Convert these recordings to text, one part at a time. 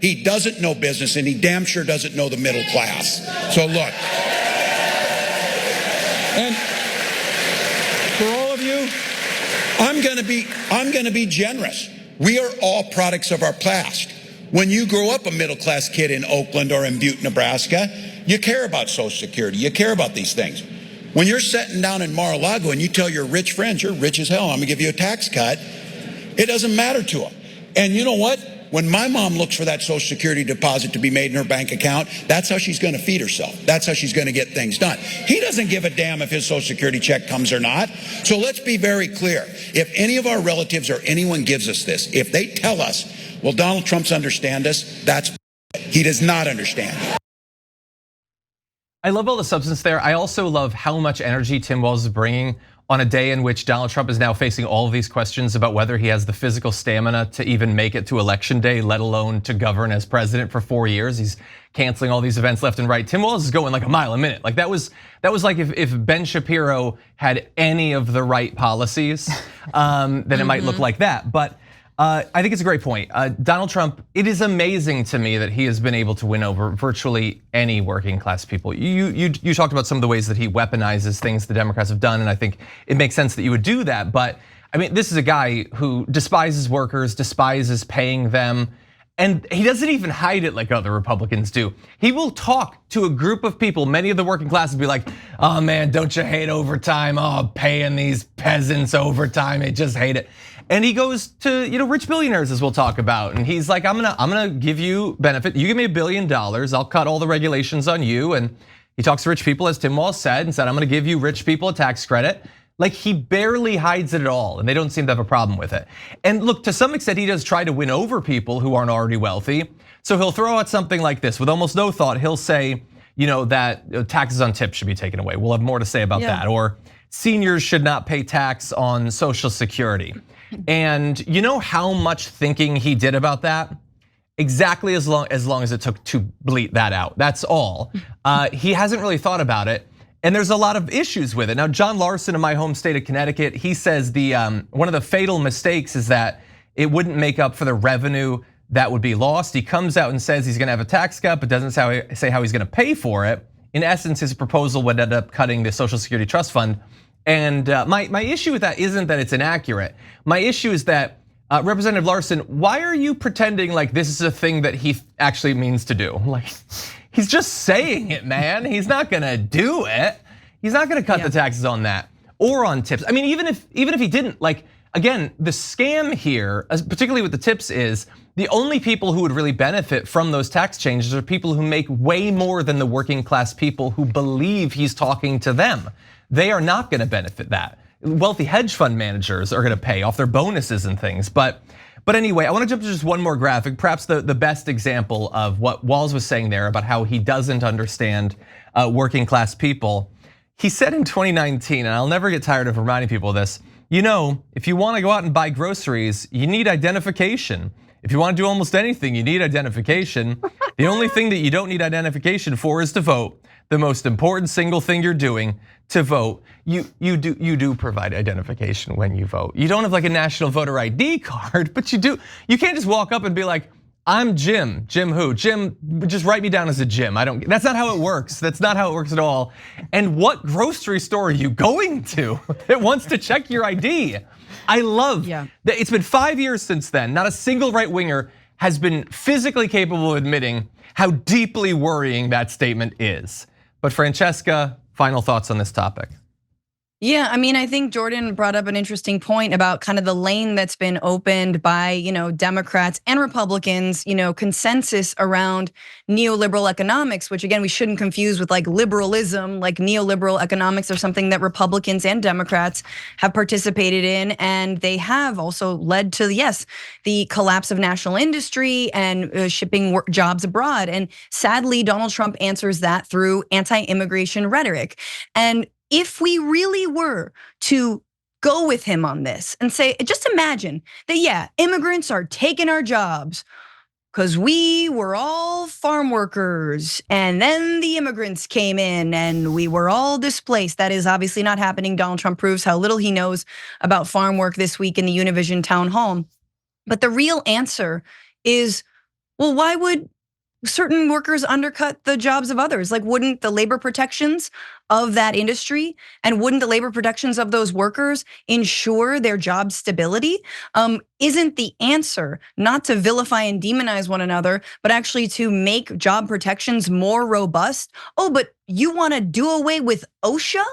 He doesn't know business, and he damn sure doesn't know the middle class. So look, and for all of you, I'm gonna be generous. We are all products of our past. When you grow up a middle-class kid in Oakland or in Butte, Nebraska, you care about Social Security. You care about these things. When you're sitting down in Mar-a-Lago and you tell your rich friends, you're rich as hell, I'm gonna give you a tax cut, it doesn't matter to them. And you know what? When my mom looks for that Social Security deposit to be made in her bank account, that's how she's gonna feed herself. That's how she's gonna get things done. He doesn't give a damn if his Social Security check comes or not. So let's be very clear. If any of our relatives or anyone gives us this, if they tell us, well, Donald Trump's understand us, that's he does not understand. I love all the substance there. I also love how much energy Tim Walz is bringing on a day in which Donald Trump is now facing all of these questions about whether he has the physical stamina to even make it to election day, let alone to govern as president for 4 years. He's canceling all these events left and right. Tim Walz is going like a mile a minute. Like that was like if Ben Shapiro had any of the right policies, then it might look like that. But I think it's a great point. Donald Trump, it is amazing to me that he has been able to win over virtually any working class people. You talked about some of the ways that he weaponizes things the Democrats have done, and I think it makes sense that you would do that. But I mean, this is a guy who despises workers, despises paying them, and he doesn't even hide it like other Republicans do. He will talk to a group of people, many of the working class, and be like, oh man, don't you hate overtime? Oh, paying these peasants overtime, I just hate it. And he goes to rich billionaires, as we'll talk about, and he's like, I'm gonna give you benefit. You give me $1 billion, I'll cut all the regulations on you. And he talks to rich people, as Tim Walz said, and said, I'm gonna give you rich people a tax credit. Like he barely hides it at all, and they don't seem to have a problem with it. And look, to some extent, he does try to win over people who aren't already wealthy. So he'll throw out something like this with almost no thought. He'll say, that taxes on tips should be taken away. We'll have more to say about that. Or seniors should not pay tax on Social Security. And you know how much thinking he did about that? Exactly as long as it took to bleat that out. That's all. He hasn't really thought about it. And there's a lot of issues with it. Now, John Larson in my home state of Connecticut, he says one of the fatal mistakes is that it wouldn't make up for the revenue that would be lost. He comes out and says he's gonna have a tax cut, but doesn't say how he's gonna pay for it. In essence, his proposal would end up cutting the Social Security Trust Fund. And my issue with that isn't that it's inaccurate. My issue is that Representative Larson, why are you pretending like this is a thing that he actually means to do? Like, he's just saying it, man. He's not gonna do it. He's not gonna cut the taxes on that or on tips. I mean, even if he didn't, like, again, the scam here, particularly with the tips, is the only people who would really benefit from those tax changes are people who make way more than the working class people who believe he's talking to them. They are not gonna benefit that. Wealthy hedge fund managers are gonna pay off their bonuses and things. But anyway, I wanna jump to just one more graphic, perhaps the best example of what Walz was saying there about how he doesn't understand working class people. He said in 2019, and I'll never get tired of reminding people of this, if you wanna go out and buy groceries, you need identification. If you wanna do almost anything, you need identification. The only thing that you don't need identification for is to vote. The most important single thing you're doing to vote, you do provide identification when you vote. You don't have like a national voter ID card, but you do. You can't just walk up and be like, I'm Jim. Jim who? Jim, just write me down as a Jim. That's not how it works. That's not how it works at all. And what grocery store are you going to that wants to check your ID? I love that it's been 5 years since then. Not a single right winger has been physically capable of admitting how deeply worrying that statement is. But Francesca, final thoughts on this topic. Yeah, I mean, I think Jordan brought up an interesting point about kind of the lane that's been opened by, Democrats and Republicans, consensus around neoliberal economics, which again, we shouldn't confuse with like liberalism. Like neoliberal economics are something that Republicans and Democrats have participated in, and they have also led to, yes, the collapse of national industry and shipping jobs abroad. And sadly, Donald Trump answers that through anti-immigration rhetoric. And if we really were to go with him on this and say, just imagine that, immigrants are taking our jobs because we were all farm workers and then the immigrants came in and we were all displaced. That is obviously not happening. Donald Trump proves how little he knows about farm work this week in the Univision town hall. But the real answer is Well, why would certain workers undercut the jobs of others? Like, wouldn't the labor protections of that industry and wouldn't the labor protections of those workers ensure their job stability? Isn't the answer not to vilify and demonize one another, but actually to make job protections more robust? Oh, but you want to do away with OSHA?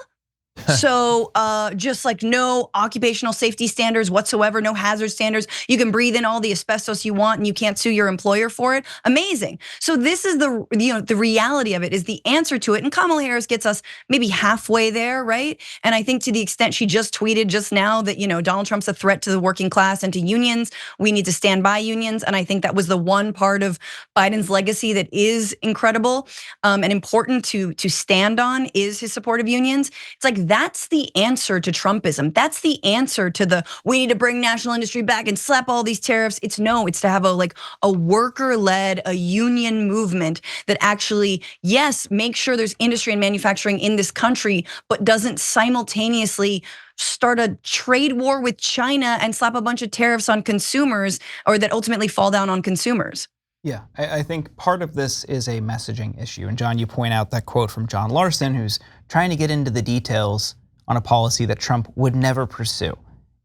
So just like no occupational safety standards whatsoever, no hazard standards. You can breathe in all the asbestos you want and you can't sue your employer for it. Amazing. So this is the reality of it, is the answer to it. And Kamala Harris gets us maybe halfway there, right? And I think to the extent she just tweeted just now that Donald Trump's a threat to the working class and to unions, we need to stand by unions. And I think that was the one part of Biden's legacy that is incredible and important to stand on, is his support of unions. It's like, that's the answer to Trumpism. That's the answer to we need to bring national industry back and slap all these tariffs. It's to have a worker-led, a union movement that actually, yes, make sure there's industry and manufacturing in this country, but doesn't simultaneously start a trade war with China and slap a bunch of tariffs on consumers, or that ultimately fall down on consumers. Yeah, I think part of this is a messaging issue. And John, you point out that quote from John Larson, who's trying to get into the details on a policy that Trump would never pursue.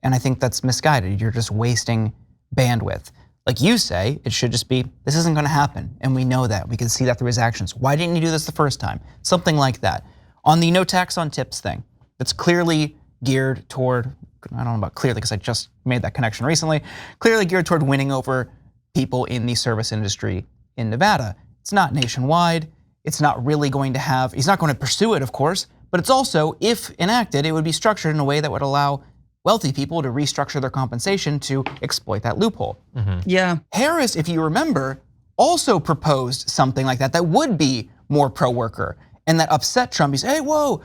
And I think that's misguided. You're just wasting bandwidth. Like you say, it should just be, this isn't gonna happen. And we know that, we can see that through his actions. Why didn't you do this the first time? Something like that. On the no tax on tips thing, that's clearly geared toward, I don't know about clearly because I just made that connection recently, clearly geared toward winning over people in the service industry in Nevada. It's not nationwide. It's not really going to have, he's not going to pursue it, of course, but it's also, if enacted, it would be structured in a way that would allow wealthy people to restructure their compensation to exploit that loophole. Yeah. Harris, if you remember, also proposed something like that would be more pro-worker, and that upset Trump. He said, hey, whoa,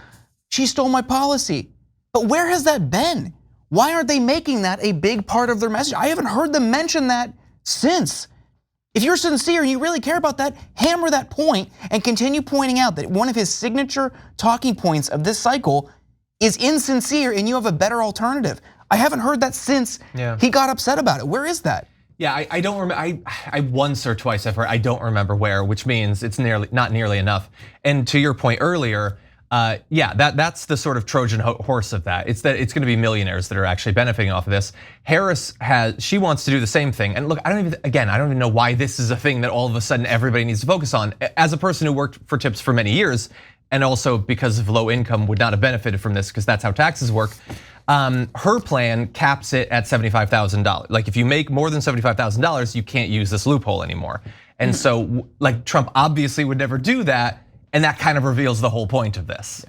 she stole my policy. But where has that been? Why aren't they making that a big part of their message? I haven't heard them mention that since. If you're sincere and you really care about that, hammer that point and continue pointing out that one of his signature talking points of this cycle is insincere and you have a better alternative. I haven't heard that since he got upset about it. Where is that? Yeah, I don't remember. I once or twice I've heard. I don't remember where, which means it's not nearly enough. And to your point earlier, yeah, that's the sort of Trojan horse of that. It's that it's going to be millionaires that are actually benefiting off of this. Harris she wants to do the same thing. And look, I don't even know why this is a thing that all of a sudden everybody needs to focus on. As a person who worked for tips for many years, and also because of low income would not have benefited from this because that's how taxes work. Her plan caps it at $75,000. Like if you make more than $75,000, you can't use this loophole anymore. And so like Trump obviously would never do that. And that kind of reveals the whole point of this.